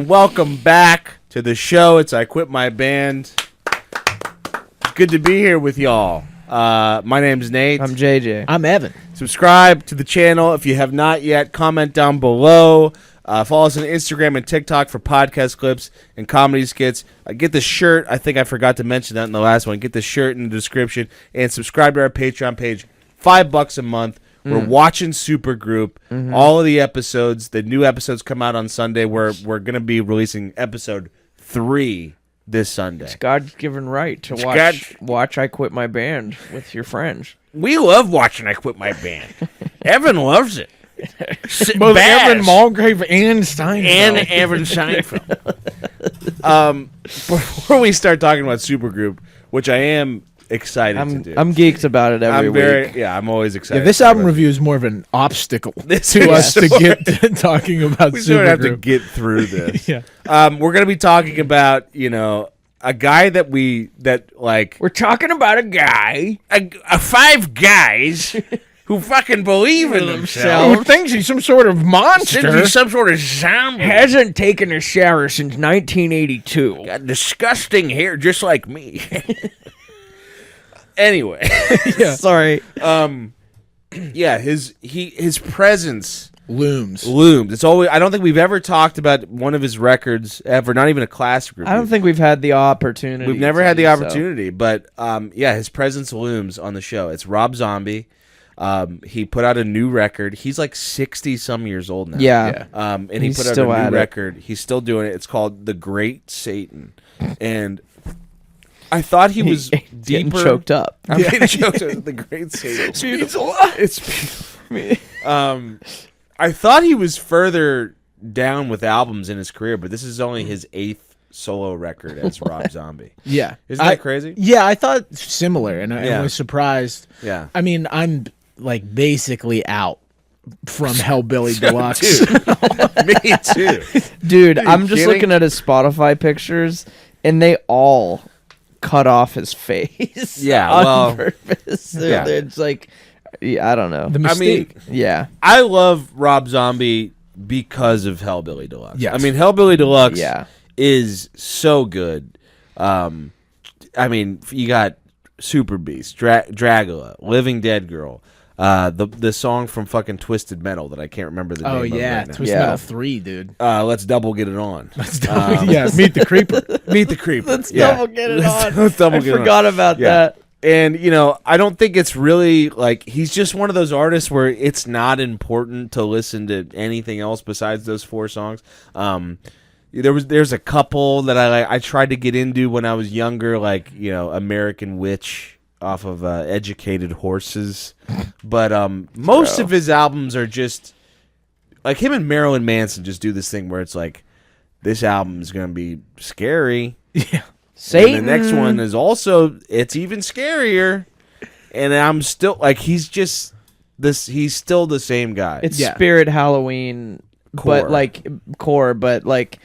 and welcome back to the show. It's I Quit My Band. Good to be here with y'all. My name's Nate. I'm JJ. I'm Evan. Subscribe to the channel if you have not yet. Comment down below. Follow us on Instagram and TikTok for podcast clips and comedy skits. Get the shirt. I think I forgot to mention that in the last one. Get the shirt in the description. And subscribe to our Patreon page. $5 a month. We're watching Supergroup. All of the episodes. The new episodes come out on Sunday. We're going to be releasing episode 3 this Sunday. It's God's given right to watch I Quit My Band with your friends. We love watching I Quit My Band. Evan loves it. Both Evan Mulgrave and Steinfeld. And Evan Seinfeld. Before we start talking about Supergroup, which I am excited to do. I'm geeked about it every week. Yeah, I'm always excited. Yeah, this album review is more of an obstacle to us to get talking about we Supergroup. sort of have to get through this. Yeah. We're going to be talking about, a guy we're talking about a guy. Five guys who fucking believe in themselves. Who thinks he's some sort of monster. He's some sort of zombie. Hasn't taken a shower since 1982. Got disgusting hair just like me. Anyway. Yeah. Sorry. Yeah, his presence looms. It's always. I don't think we've ever talked about one of his records ever. Not even a classic review. I don't think we've had the opportunity. We've never had the opportunity, but his presence looms on the show. It's Rob Zombie. He put out a new record. He's like 60 some years old now. Yeah. And he put out a new record. He's still doing it. It's called The Great Satan, and I thought he was deeper. Choked up. I'm getting choked up. The Great Satan. It's beautiful. It's beautiful. I thought he was further down with albums in his career, but this is only his 8th solo record as Rob Zombie. Yeah. Isn't that crazy? Yeah, I thought similar, and I was surprised. Yeah. I mean, I'm like basically out from Hellbilly Deluxe. Me too. Dude, I'm just looking at his Spotify pictures, and they all cut off his face. Yeah, on purpose. Yeah. It's like, I don't know. The mistake. Yeah. I love Rob Zombie because of Hellbilly Deluxe. Yes. I mean, Hellbilly Deluxe Yeah. is so good. I mean, you got Super Beast, Dragula, Living Dead Girl, the song from fucking Twisted Metal that I can't remember the name of right now. Twisted Metal 3, dude. Let's double get it on. Meet the Creeper. Meet the Creeper. Let's double get it on. Let's double I get it on. forgot about that. And, I don't think it's really, he's just one of those artists where it's not important to listen to anything else besides those 4 songs. There's a couple that I tried to get into when I was younger, American Witch off of Educated Horses. But most of his albums are just, him and Marilyn Manson just do this thing where it's this album is going to be scary. Yeah. Satan. And the next one is also, it's even scarier. And I'm still, he's just, he's still the same guy. It's Spirit Halloween, Core. but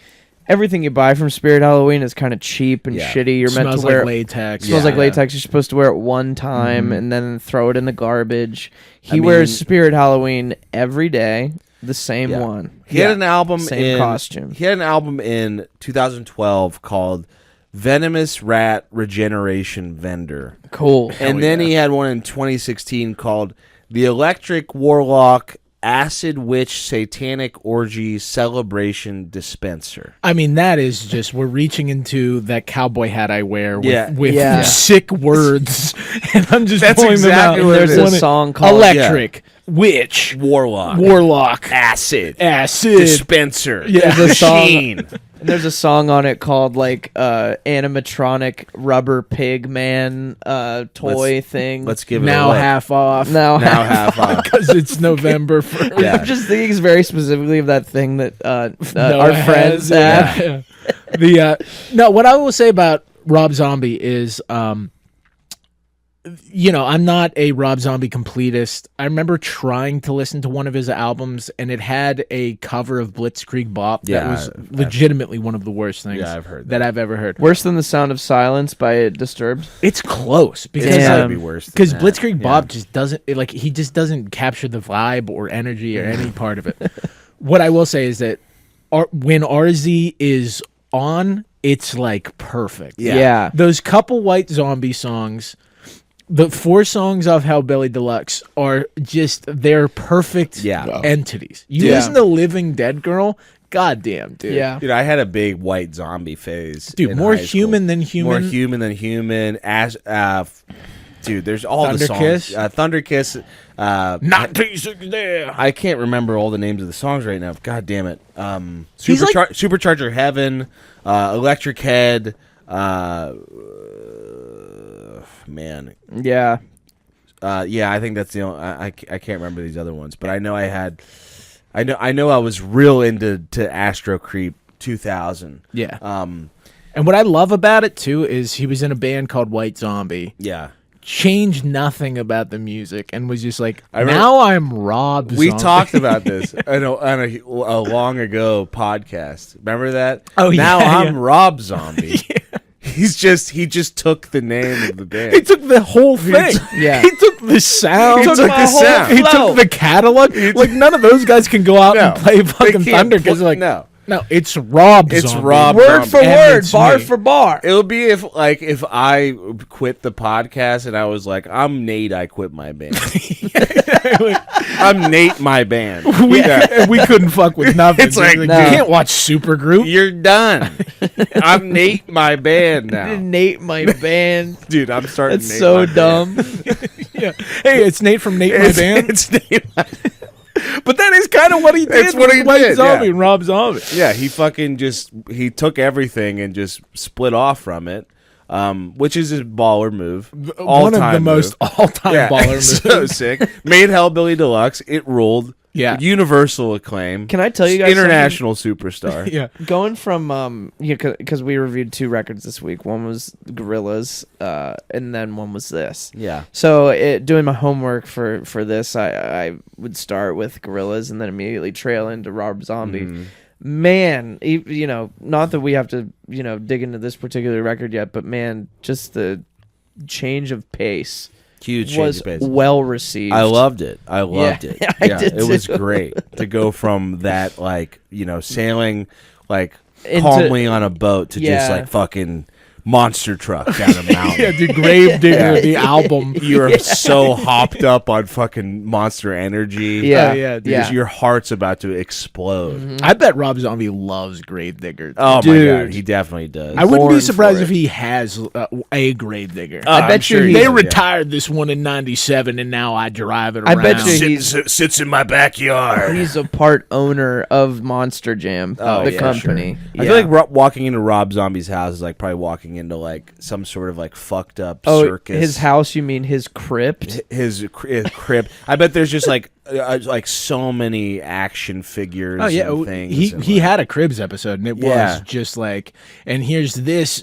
everything you buy from Spirit Halloween is kind of cheap and shitty. You're meant to wear latex. Smells like latex. You're supposed to wear it one time and then throw it in the garbage. He wears Spirit Halloween every day, the same one. He had an album same costume. He had an album in 2012 called Venomous Rat Regeneration Vendor. Cool. And then he had one in 2016 called The Electric Warlock Acid Witch Satanic Orgy Celebration Dispenser. I mean, that is just, we're reaching into that cowboy hat I wear with Yeah. sick words. And I'm just That's pulling exactly them what out. it There's is. a song called Electric, Witch, Warlock, Acid, Dispenser, There's a song. Machine. And there's a song on it called animatronic rubber pig man toy thing. Let's give it now away. half off. now half off. Because it's November 1st. Yeah. I'm just thinking very specifically of that thing that Noah our friends have. Yeah. No, what I will say about Rob Zombie is, I'm not a Rob Zombie completist. I remember trying to listen to one of his albums, and it had a cover of Blitzkrieg Bop that was legitimately one of the worst things I've heard that I've ever heard. Worse than The Sound of Silence by Disturbed. It's close because It's gotta be worse than because that. Blitzkrieg Bop just doesn't he just doesn't capture the vibe or energy or any part of it. What I will say is that when RZ is on, it's like perfect. Yeah. Those couple White Zombie songs, the 4 songs off Hellbilly Deluxe are just, they're perfect entities. You listen to Living Dead Girl, goddamn, dude. Yeah. Dude, I had a big White Zombie phase. Dude, in more high human school. than human. More human than human. Dude, there's all Thunder the songs. Kiss? Thunder Kiss. Not pieces there. I can't remember all the names of the songs right now. God damn it. He's like- Supercharger Heaven, Electric Head, man. Yeah. Yeah, I think that's the only. I can't remember these other ones, but I know I had. I know I was real into Astro Creep 2000. Yeah. And what I love about it too is he was in a band called White Zombie. Yeah. Changed nothing about the music and was just like, I remember- now I'm Rob We Zombie. talked about this on a long ago podcast. Remember that? Oh, yeah, Now I'm yeah. Rob Zombie. He just took the name of the band. He took the whole thing. Yeah. He took the sound. He took my the whole sound. He flow. took the catalog. Like, none of those guys can go out No, and play they fucking can't Thunder because play- they're like, no. it's Rob It's Zombie. Rob Word for And word, it's bar me. for bar. It would be if I quit the podcast and I was like, I'm Nate, I quit my band. I'm Nate, my band. We couldn't fuck with nothing. It's like, you no. can't watch Supergroup. You're done. I'm Nate, my band now. Nate, my band. Dude, I'm starting That's Nate, so my band. dumb. Yeah. Hey, it's Nate from Nate My Band. It's Nate, But that is kind of what he did. It's what with he White did, Zombie yeah. and Rob Zombie. yeah, he fucking he took everything and just split off from it, which is a baller move. One of the All-time most move. all-time Yeah, baller moves. so sick. Made Hellbilly Deluxe. It ruled. Yeah. Universal acclaim. Can I tell you guys international superstar. Yeah. Going from because we reviewed 2 records this week. One was Gorillaz, and then one was this. Yeah. So doing my homework for this, I would start with Gorillaz and then immediately trail into Rob Zombie. Mm-hmm. Man, not that we have to dig into this particular record yet, but man, just the change of pace Huge change was of pace. well received. I loved it. I loved Yeah, it. I Yeah, did it was too. great to go from that sailing Into- calmly on a boat to just Yeah. fucking monster truck down a mountain. Yeah, dude, Grave Digger, the album. You're so hopped up on fucking Monster Energy. Yeah, Oh, yeah, dude. Your heart's about to explode. I bet Rob Zombie loves Grave Digger. Oh my Dude. god, he definitely does. I wouldn't born be surprised for if he has a Grave Digger. Oh, I I'm bet sure you he They does, yeah. retired this one in '97, and now I drive it I around. bet you Sits in my backyard. he's a part owner of Monster Jam, the yeah, company. I feel like walking into Rob Zombie's house is like probably walking into like some sort of like fucked up circus. His house? You mean his crypt? His crib. I bet there's just like so many action figures. Oh yeah, and things. he and, he like- had a Cribs episode, and it Yeah. was just like, and here's this,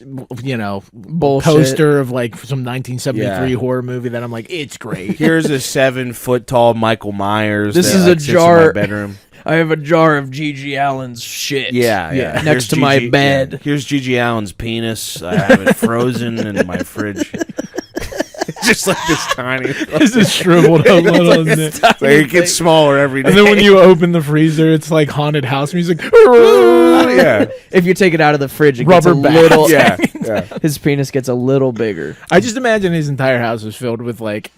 Bullshit. poster of like some 1973 Yeah. horror movie that I'm like, it's great. Here's a 7-foot tall Michael Myers. This that, is like, a sits in my jar- bedroom. I have a jar of Gigi Allen's shit. Yeah. Next Here's to my Gigi- bed. yeah. Here's Gigi Allen's penis. I have it frozen in my fridge. Just like this tiny. This is shriveled up little. And Like, it gets smaller every day. then when you open the freezer, it's like haunted house music. yeah, If you take it out of the fridge, it Rubber gets a band. little. yeah. His penis gets a little bigger. I just imagine his entire house was filled with like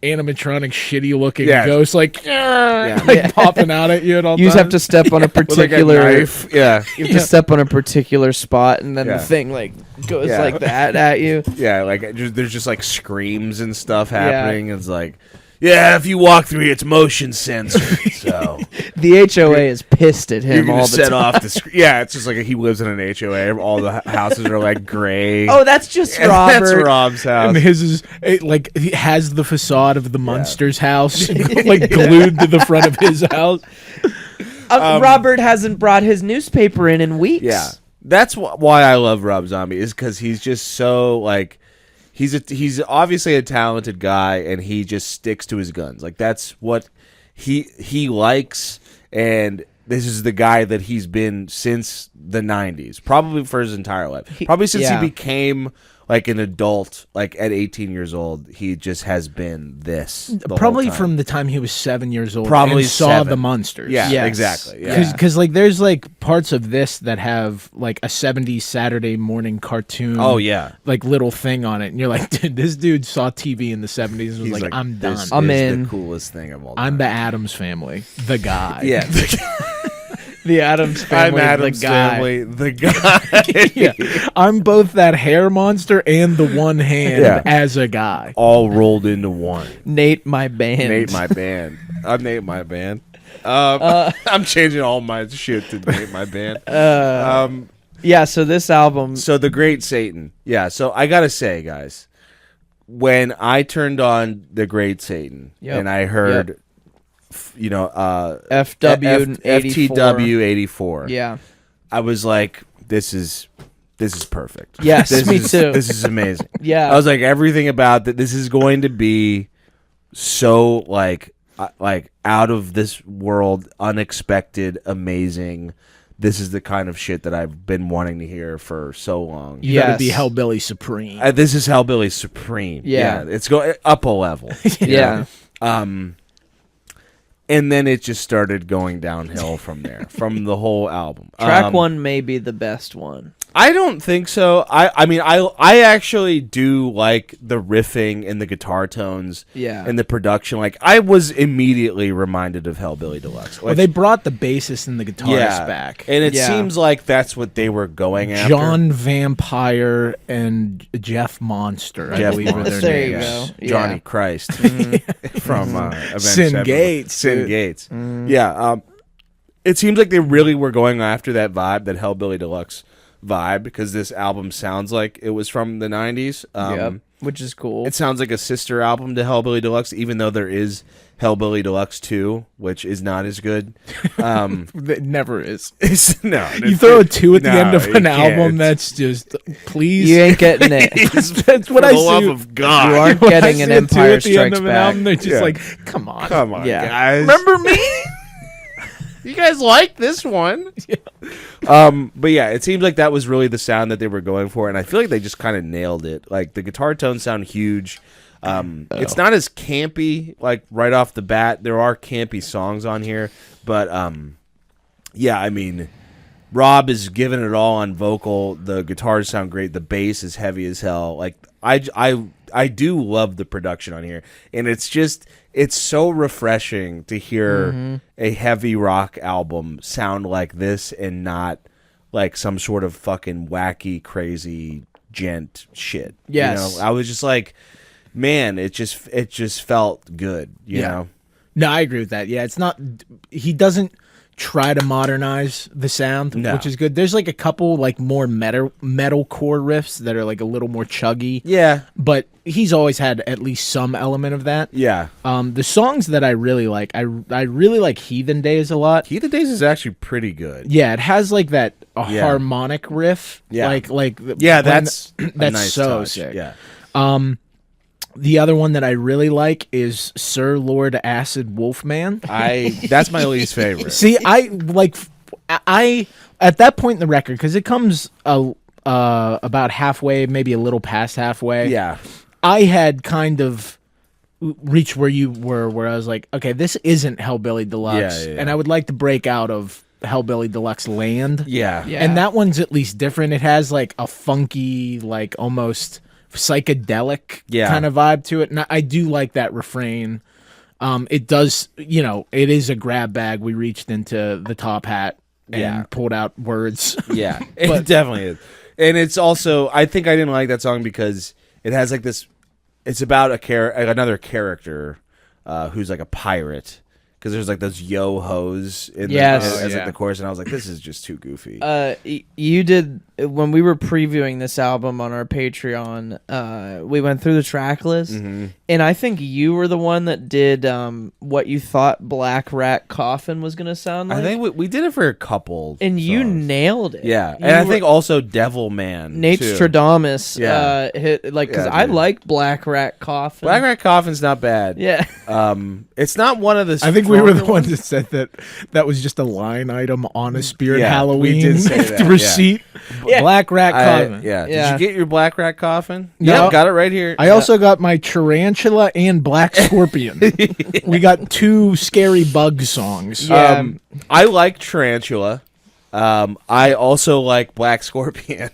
animatronic, shitty looking Yeah. ghosts, like Yeah. popping out at you at all You just have times. to step on a With like a particular. knife. Yeah, You have to step on a particular spot, and then Yeah. the thing like goes Yeah. like that at you. yeah. Like there's just like screams and stuff happening. It's like, yeah, if you walk through here, it's motion sensor. So The HOA is pissed at you're him gonna all the set time. off the screen. Yeah, it's just like he lives in an HOA. All the houses are like gray. Oh, that's just And Robert. That's Rob's house. And his is like he has the facade of the Munsters house like glued to the front of his house. Robert hasn't brought his newspaper in weeks. Yeah, that's why I love Rob Zombie, is because he's just so like he's obviously a talented guy, and he just sticks to his guns. Like that's what he likes, and this is the guy that he's been since the 90s, probably for his entire life. Probably since yeah. he became like an adult, like at 18 years old, he just has been this. Probably from the time he was 7 years old. Probably and saw the monsters. Yeah, Yes. exactly. Yeah. Because like there's like parts of this that have like a 70s Saturday morning cartoon. Oh yeah, like little thing on it, and you're like, dude, this dude saw TV in the 70s and was He's like, I'm done. This I'm is in. the coolest thing of all time. I'm the Addams Family, the guy. Yeah. The Addams Family. I'm Addams the guy. Family, the guy. Yeah. I'm both that hair monster and the one hand as a guy. All rolled into one. Nate, my band. Nate, my band. I'm Nate, my band. I'm changing all my shit to Nate, my band. Yeah, so this album. So The Great Satan. Yeah, so I gotta say, guys, when I turned on The Great Satan and I heard, FW 84. FTW 84. Yeah. I was like, this is perfect. Yes, me too. This is amazing. Yeah. I was like, everything about that. This is going to be so like out of this world, unexpected, amazing. This is the kind of shit that I've been wanting to hear for so long. You gotta be Hellbilly Supreme. This is Hellbilly Supreme. Yeah. It's going up a level. Yeah. And then it just started going downhill from there, from the whole album. Track 1 may be the best one. I don't think so. I mean, I actually do like the riffing and the guitar tones and the production. Like, I was immediately reminded of Hellbilly Deluxe. Like, well, they brought the bassist and the guitarist back. And it seems like that's what they were going after. John Vampire and Jeff Monster, I believe are their There you names. go. Johnny Yeah. Christ from Avenged Sin Sevenfold. Gates. Sin Gates. Yeah. It seems like they really were going after that vibe, that Hellbilly Deluxe vibe, because this album sounds like it was from the 90s. Which is cool. It sounds like a sister album to Hellbilly Deluxe, even though there is Hellbilly Deluxe 2, which is not as good. It never is. No, You throw a 2 at the no, end of you an can't. album, that's just, please. You ain't getting it. That's what For I the see. love of God. You aren't When I getting see an a 2 Empire at the end Strikes of an Back. album, they're just Yeah. like, come on. Come on, Yeah. guys. Remember me? You guys like this one. But yeah, it seems like that was really the sound that they were going for, and I feel like they just kind of nailed it. Like, the guitar tones sound huge. It's not as campy, like, right off the bat. There are campy songs on here, but yeah, I mean, Rob is giving it all on vocal. The guitars sound great. The bass is heavy as hell. Like, I do love the production on here, and it's so refreshing to hear a heavy rock album sound like this and not like some sort of fucking wacky, crazy gent shit. Yes. You know? I was just like, man, it just felt good, you know? No, I agree with that. Yeah, it's not. He doesn't try to modernize the sound, which is good. There's like a couple like more metalcore riffs that are like a little more chuggy. Yeah, but he's always had at least some element of that. yeah. The songs that I really like, I really like Heathen Days a lot. Heathen Days is actually pretty good. Yeah, it has like that harmonic riff. Yeah. like Yeah, that's that's a nice so touch. sick. Yeah. The other one that I really like is Sir Lord Acid Wolfman. That's my least favorite. See, I at that point in the record, because it comes about halfway, maybe a little past halfway. Yeah. I had kind of reached where you were, where I was like, okay, this isn't Hellbilly Deluxe, Yeah. and I would like to break out of Hellbilly Deluxe land. Yeah. Yeah. And that one's at least different. It has like a funky, like almost psychedelic kind of vibe to it, and I do like that refrain. It does, it is a grab bag. We reached into the top hat and pulled out words. Yeah, it definitely is. And it's also, I think I didn't like that song because it has like this, it's about another character who's like a pirate. Because there's like those yo-hos as like the chorus, and I was like, this is just too goofy. You did, when we were previewing this album on our Patreon, we went through the track list, and I think you were the one that did what you thought Black Rat Coffin was going to sound like. I think we did it for a couple and you songs. nailed it. Yeah, and I think also Devil Man. Nate too. Stradamus Yeah. hit, like, because Yeah, I dude. like Black Rat Coffin. Black Rat Coffin's not bad. Yeah. It's not one of the. I think we were the stronger ones that said that was just a line item on a Spirit Halloween we did say that, receipt. Black Rat Coffin. Yeah. Did you get your Black Rat Coffin? No. Yeah, got it right here. I also got my Tarantula and Black Scorpion. We got 2 scary bug songs. Yeah. I like Tarantula. I also like Black Scorpion.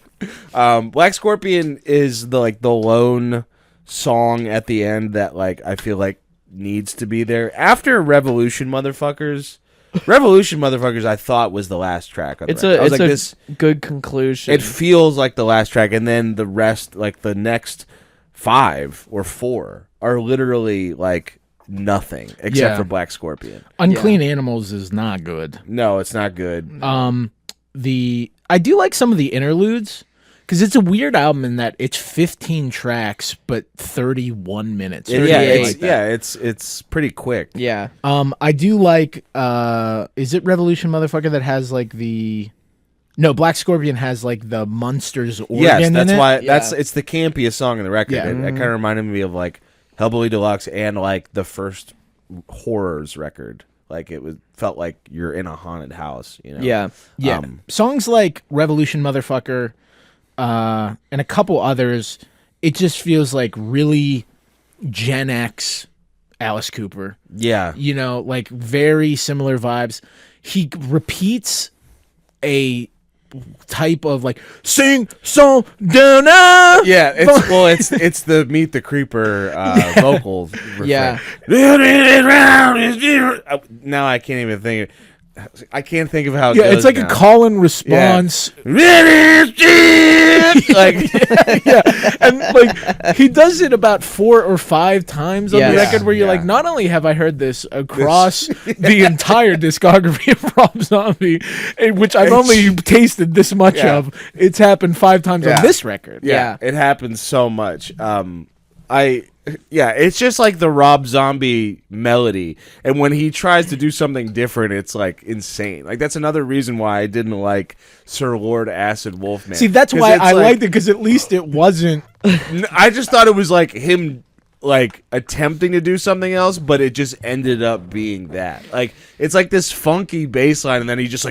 Black Scorpion is the lone song at the end that I feel like needs to be there. After Revolution Motherfuckers, I thought was the last track on the record. It's a good conclusion. It feels like the last track, and then the rest, the next 5 or 4, are literally nothing except for Black Scorpion. Unclean Animals is not good. No, it's not good. I do like some of the interludes. Because it's a weird album in that it's 15 tracks, but 31 minutes. It's pretty quick. Yeah. I do like, is it Revolution Motherfucker that has no, Black Scorpion has the Munsters organ Yes, that's in it? why, Yeah. it's the campiest song on the record. Yeah. It kind of reminded me of Hellbilly Deluxe and the first Horrors record. Felt like you're in a haunted house, you know? Yeah. Yeah. Songs like Revolution Motherfucker, and a couple others, it just feels like really Gen X Alice Cooper. Yeah. Very similar vibes. He repeats a type of sing song down. Yeah, it's the Meet the Creeper vocal refrain. Yeah. Now I can't even think. I can't think of how it Yeah, goes it's like now. a call and response. Yeah. And he does it about 4 or 5 times on the Yes. record where you're not only have I heard this across the entire discography of Rob Zombie, which I've only tasted this much of, it's happened 5 times on this record. Yeah, it happens so much. It's just like the Rob Zombie melody, and when he tries to do something different, it's insane. That's another reason why I didn't like Sir Lord Acid Wolfman. See, that's why I liked it, because at least it wasn't. I just thought it was him attempting to do something else, but it just ended up being that. It's this funky bass line, and then he just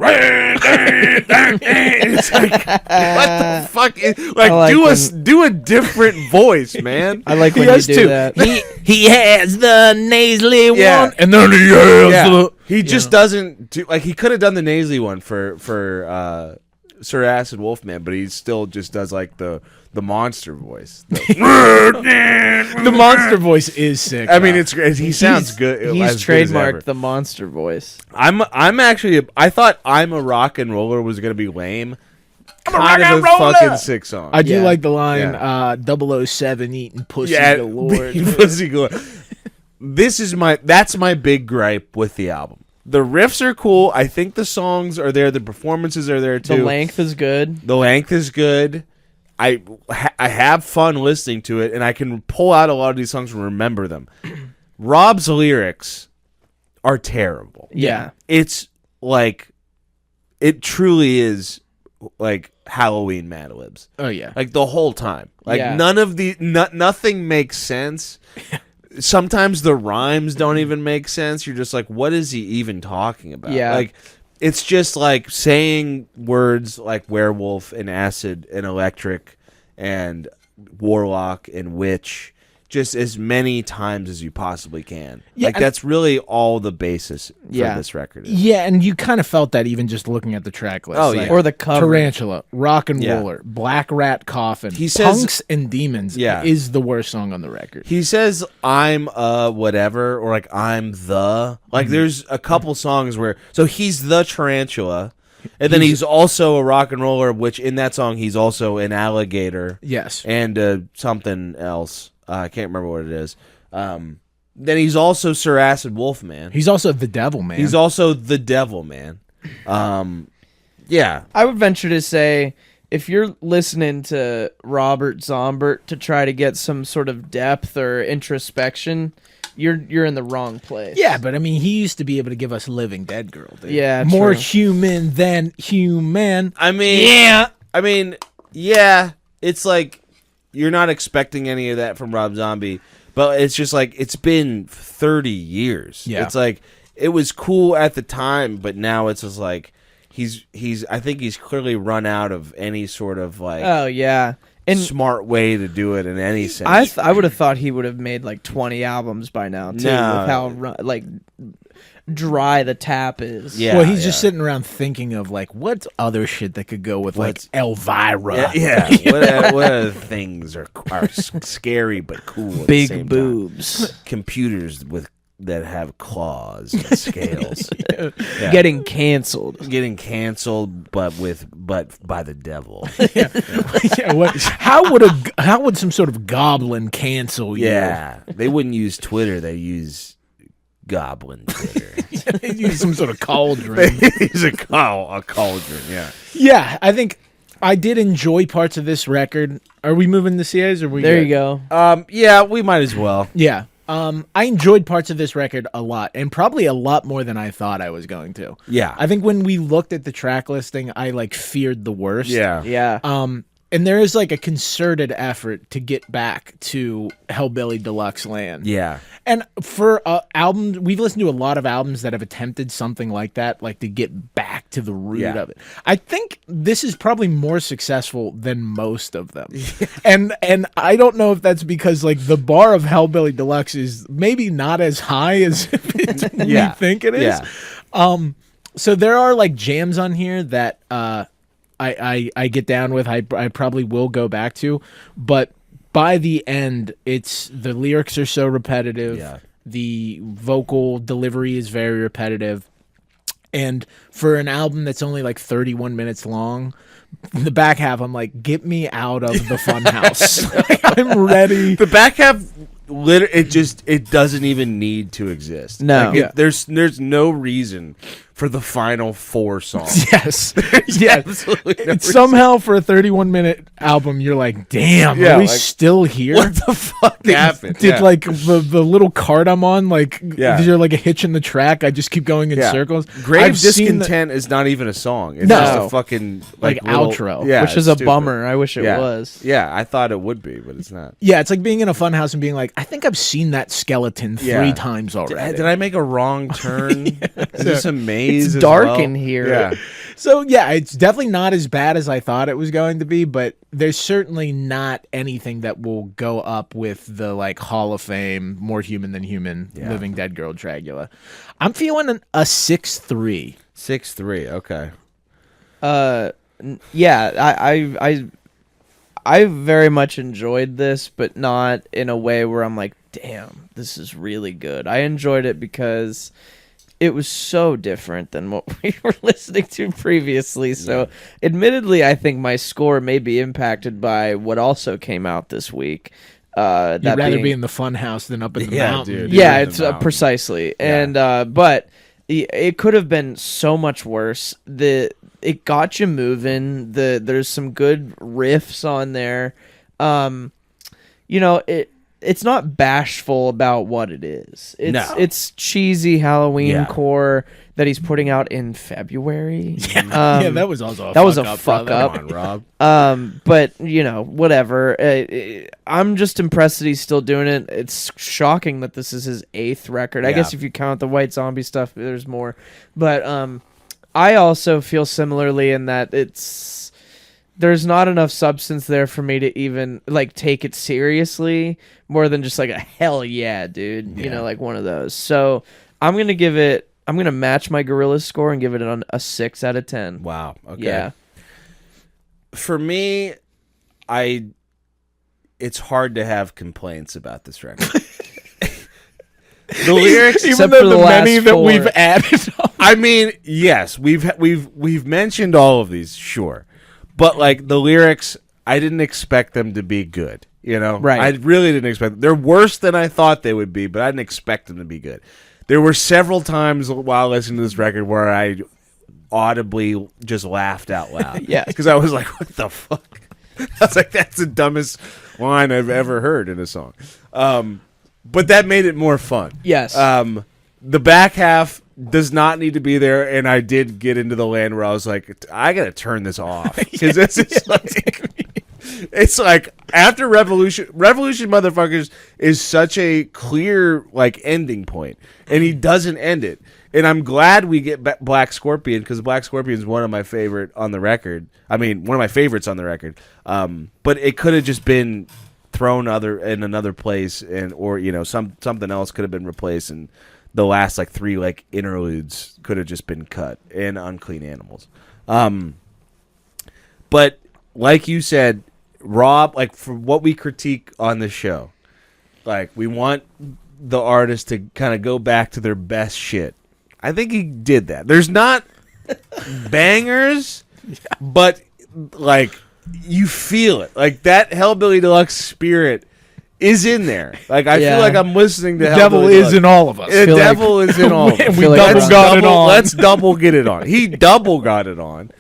it's what the fuck do a different voice, man. I like when He you has do to. that. He has the nasally one, and then he has He just doesn't do he could have done the nasally one for Sir Acid Wolfman, but he still just does the monster voice. the monster voice is sick. I mean, it's great. He sounds good. He's as good as ever. trademarked the monster voice. I'm actually. I thought I'm a Rock and Roller was gonna be lame. I'm a rock and a roller! fucking sick song. I do Yeah. like the line 007 eating pussy galore. Pussy galore. That's my big gripe with the album. The riffs are cool. I think the songs are there. The performances are there too. The length is good. The length is good. I have fun listening to it, and I can pull out a lot of these songs and remember them. Rob's lyrics are terrible. Yeah. It's it truly is Halloween Mad Libs. Oh yeah. The whole time. Yeah. None of nothing makes sense. Sometimes the rhymes don't even make sense. You're just what is he even talking about? Yeah. It's just saying words like werewolf and acid and electric and warlock and witch just as many times as you possibly can. Yeah, That's really all the basis for Yeah. this record is. Yeah, and you kind of felt that even just looking at the track list. Oh, yeah. Or the cover. Tarantula, Rock and Yeah. Roller, Black Rat Coffin, He says- Punks and Demons is the worst song on the record. He says I'm whatever or I'm the there's a couple songs where so he's the tarantula and then he's also a rock and roller, which in that song he's also an alligator. Yes. And something else. I can't remember what it is. Then he's also Sir Acid Wolfman. He's also the devil, man. He's also the devil, man. Yeah. I would venture to say if you're listening to Robert Zombert to try to get some sort of depth or introspection, you're in the wrong place. Yeah, but I mean, he used to be able to give us Living Dead Girl, dude. Yeah, more true. human than human. I mean, yeah. It's you're not expecting any of that from Rob Zombie, but it's just it's been 30 years. Yeah. It's it was cool at the time, but now it's just I think he's clearly run out of any sort of like Oh yeah. And smart way to do it in any sense. I would have thought he would have made like 20 albums by now too, with how like dry the tap is. Yeah. Well, he's just sitting around thinking of like what other shit that could go with like Elvira. Yeah. What other things are scary but cool? At Big the same boobs. Time? Computers that have claws and scales. Getting canceled, but by the devil. How would some sort of goblin cancel you? Yeah, they wouldn't use Twitter. They use goblin Twitter. They use some sort of cauldron. They use a cauldron. Yeah. Yeah, I think I did enjoy parts of this record. Are we moving to CAs or we? There you go. Yeah, we might as well. Yeah. I enjoyed parts of this record a lot, and probably a lot more than I thought I was going to. Yeah. I think when we looked at the track listing, I like feared the worst. Yeah. Yeah. And there is like a concerted effort to get back to Hellbilly Deluxe land. Yeah. And for albums, we've listened to a lot of albums that have attempted something like that, like to get back to the root of it. I think this is probably more successful than most of them. And I don't know if that's because like the bar of Hellbilly Deluxe is maybe not as high as we think it is. Yeah. So there are like jams on here that I get down with. I probably will go back to, but by the end, the lyrics are so repetitive. Yeah. The vocal delivery is very repetitive. And for an album that's only like 31 minutes long, the back half, I'm like, get me out of the funhouse. I'm ready. The back half, it doesn't even need to exist. No. Like there's no reason for the final 4 songs. Yes. Absolutely no reason. Somehow for a 31-minute album, you're like, damn, are we still here? What the fuck happened? Did like the little cart I'm on, like, is there like a hitch in the track? I just keep going in circles. Grave Discontent is not even a song. It's just a fucking like outro. Yeah, which is a bummer. I wish it was. Yeah, I thought it would be, but it's not. Yeah, it's like being in a funhouse and being like, I think I've seen that skeleton 3 times already. Did I make a wrong turn? Is this a maze? It's dark in here. Yeah. So yeah, it's definitely not as bad as I thought it was going to be, but there's certainly not anything that will go up with the like Hall of Fame, More Human Than Human, Living Dead Girl Dragula. I'm feeling a 6.3. 6.3. Okay. Yeah, I very much enjoyed this, but not in a way where I'm like, damn, this is really good. I enjoyed it because it was so different than what we were listening to previously. So, admittedly, I think my score may be impacted by what also came out this week. You'd rather be in the fun house than up in the mountain. Dude, yeah, it's precisely. Yeah. And but it could have been so much worse. It got you moving. There's some good riffs on there. It's not bashful about what it is. It's cheesy Halloween core that he's putting out in February. Yeah, that was also a fuck up. Come on, Rob. But whatever. I'm just impressed that he's still doing it. It's shocking that this is his 8th record. I guess if you count the White Zombie stuff, there's more. But I also feel similarly in that there's not enough substance there for me to even like take it seriously more than just like a hell yeah, dude. Like one of those. So I'm gonna match my Gorillaz score and give it a 6 out of 10. Wow. Okay. Yeah. For me, it's hard to have complaints about this record. The lyrics, even though the many that we've added. I mean, yes, we've mentioned all of these, sure. But like the lyrics, I didn't expect them to be good. Right? I really didn't expect them. They're worse than I thought they would be, but I didn't expect them to be good. There were several times while listening to this record where I audibly just laughed out loud. Yeah, because I was like, "What the fuck?" I was like, "That's the dumbest line I've ever heard in a song." But that made it more fun. Yes. The back half does not need to be there, and I did get into the land where I was like, I gotta turn this off because this is like It's like after Revolution motherfuckers is such a clear like ending point, and he doesn't end it. And I'm glad we get Black Scorpion, because Black Scorpion is one of my favorite on the record. I mean, one of my favorites on the record. But it could have just been thrown in another place, or something else could have been replaced, and the last like 3 like interludes could have just been cut, and Unclean Animals. But like you said, Rob, like for what we critique on the show, like we want the artist to kind of go back to their best shit. I think he did that. There's not bangers, but like you feel it. Like that Hellbilly Deluxe spirit is in there. Like I feel like I'm listening to the devil is in all of us. The devil is in all of us. We double got it on. Let's double get it on. He double got it on.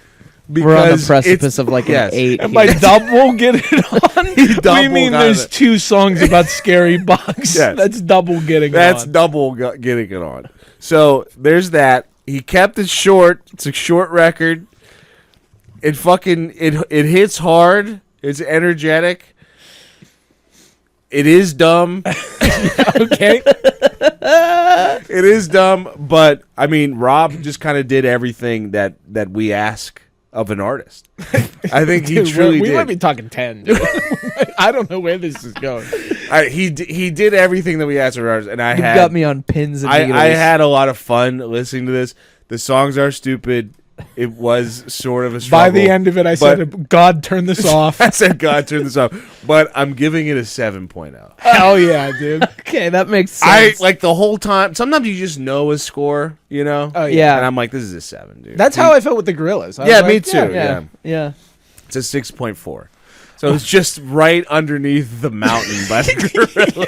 We're on the precipice of like an 8. And by double get it on, we mean there's 2 songs about scary bugs. Yes. That's double getting That's on. double getting it on. So there's that. He kept it short. It's a short record. It hits hard. It's energetic. It is dumb. Okay. It is dumb, but I mean, Rob just kind of did everything that we ask of an artist. I think he truly did. We might be talking 10. I don't know where this is going. He did everything that we asked of an artist, and You got me on pins and needles. I had a lot of fun listening to this. The songs are stupid. It was sort of a struggle. By the end of it, I said, God, turn this off. I said, God, turn this off. But I'm giving it a 7.0. Hell yeah, dude. Okay, that makes sense. Like the whole time. Sometimes you just know a score, you know? Oh, yeah. And I'm like, this is a 7, dude. That's how I felt with the Gorillas. Yeah, me too. Yeah. Yeah. It's a 6.4. So it's just right underneath the mountain by the Gorilla.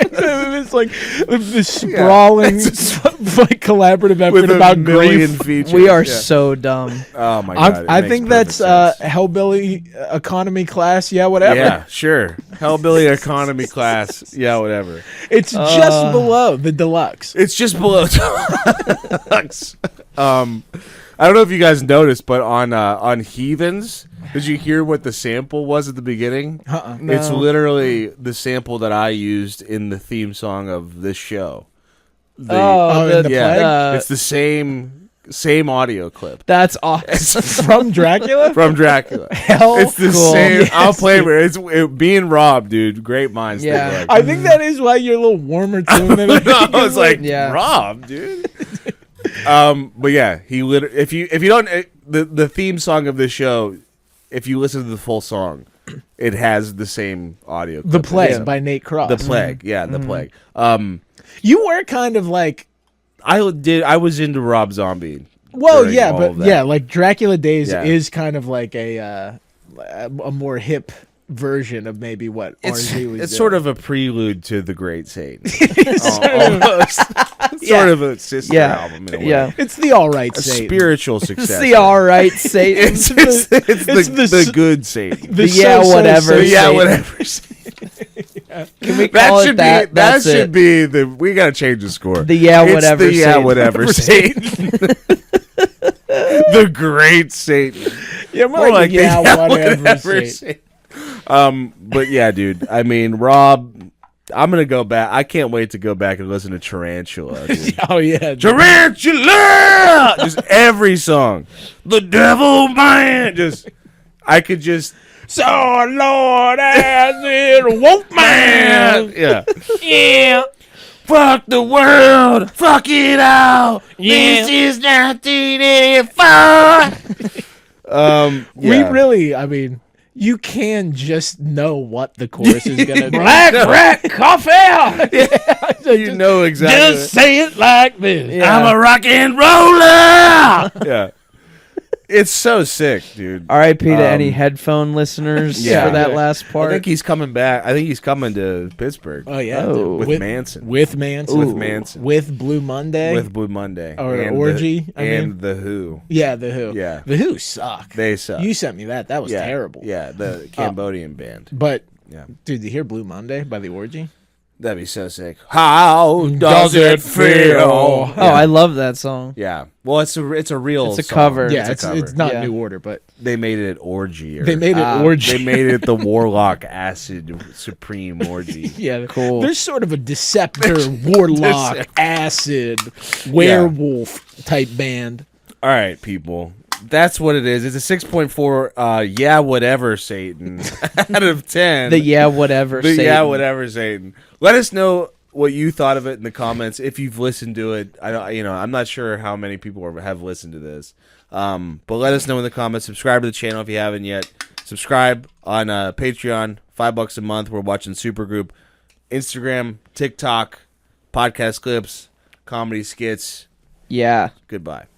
It's like this sprawling like collaborative effort With about a million grief. features. We are so dumb. Oh my god! I think that's Hellbilly economy class. Yeah, whatever. Yeah, sure. Hellbilly economy class. Yeah, whatever. It's just below the deluxe. It's just below deluxe. I don't know if you guys noticed, but on Heathens, did you hear what the sample was at the beginning? No. It's literally the sample that I used in the theme song of this show. in the plague? It's the same audio clip. That's awesome. From Dracula? From Dracula. Hell, It's the cool. same. Yes, I'll play it. It's being Rob, dude. Great minds. Yeah. think I think that is why you're a little warmer to him than I was like, Yeah. Rob, dude. But yeah, he literally. If you don't, the theme song of this show, if you listen to the full song, it has the same audio. The clip. Plague Yeah. by Nate Cross. The Plague, yeah, the Plague. You were kind of like, I was into Rob Zombie. well, during yeah, all but of that. yeah, like Dracula Days Yeah. is kind of like a more hip version of maybe what RZ was It's doing. sort of a prelude to the Great Satan. Almost. Sort of a sister album in a way. Yeah. It's the all right A Satan. spiritual It's success. the alright Satan. It's it's the good Satan. The yeah, so-so whatever. Satan. Yeah, Satan. whatever. Can we call it that? That That's should it. be the. We gotta change the score. The yeah, It's whatever the yeah, Satan. whatever Satan. The great Satan. Yeah, more like yeah, whatever. Satan. But yeah, dude. I mean, Rob. I'm gonna go back. I can't wait to go back and listen to Tarantula. Dude. Oh yeah, Tarantula. Just every song. The Devil Man. I could just. So Lord as it Wolfman. Yeah. Yeah. Fuck the world. Fuck it all. Yeah. This is 1984. We really, I mean, you can just know what the chorus is gonna be. Black rat cough out. you know exactly. Just say it like this. Yeah. I'm a rock and roller. Yeah. It's so sick, dude. R.I.P. to any headphone listeners Yeah. for that last I part. think he's coming back. I think he's coming to Pittsburgh. Oh yeah, Oh. With Manson. with Manson, With Manson. with Blue Monday, With Blue Monday. Or and Orgy, The, I mean. and The Who. yeah, the Who, Yeah. the Who suck. They suck. You sent me that. That was yeah. terrible. Yeah, the Cambodian band. But Yeah. dude, did you hear Blue Monday by the Orgy? That'd be so sick. How does it feel? Oh, I love that song. Yeah. Well, it's a real. It's a song. cover. Yeah, it's it's not New Order, but they made it orgy. They made it orgy. They made it the Warlock Acid Supreme Orgy. Yeah, cool. There's sort of a Deceptor, Warlock, Acid, Werewolf type band. All right, people. That's what it is. It's a 6.4. Yeah, whatever, Satan. Out of 10. The yeah, whatever. The Satan. yeah, whatever, Satan. Let us know what you thought of it in the comments. If you've listened to it, I'm not sure how many people have listened to this. But let us know in the comments. Subscribe to the channel if you haven't yet. Subscribe on Patreon. $5 a month. We're watching Supergroup, Instagram, TikTok, podcast clips, comedy skits. Yeah. Goodbye.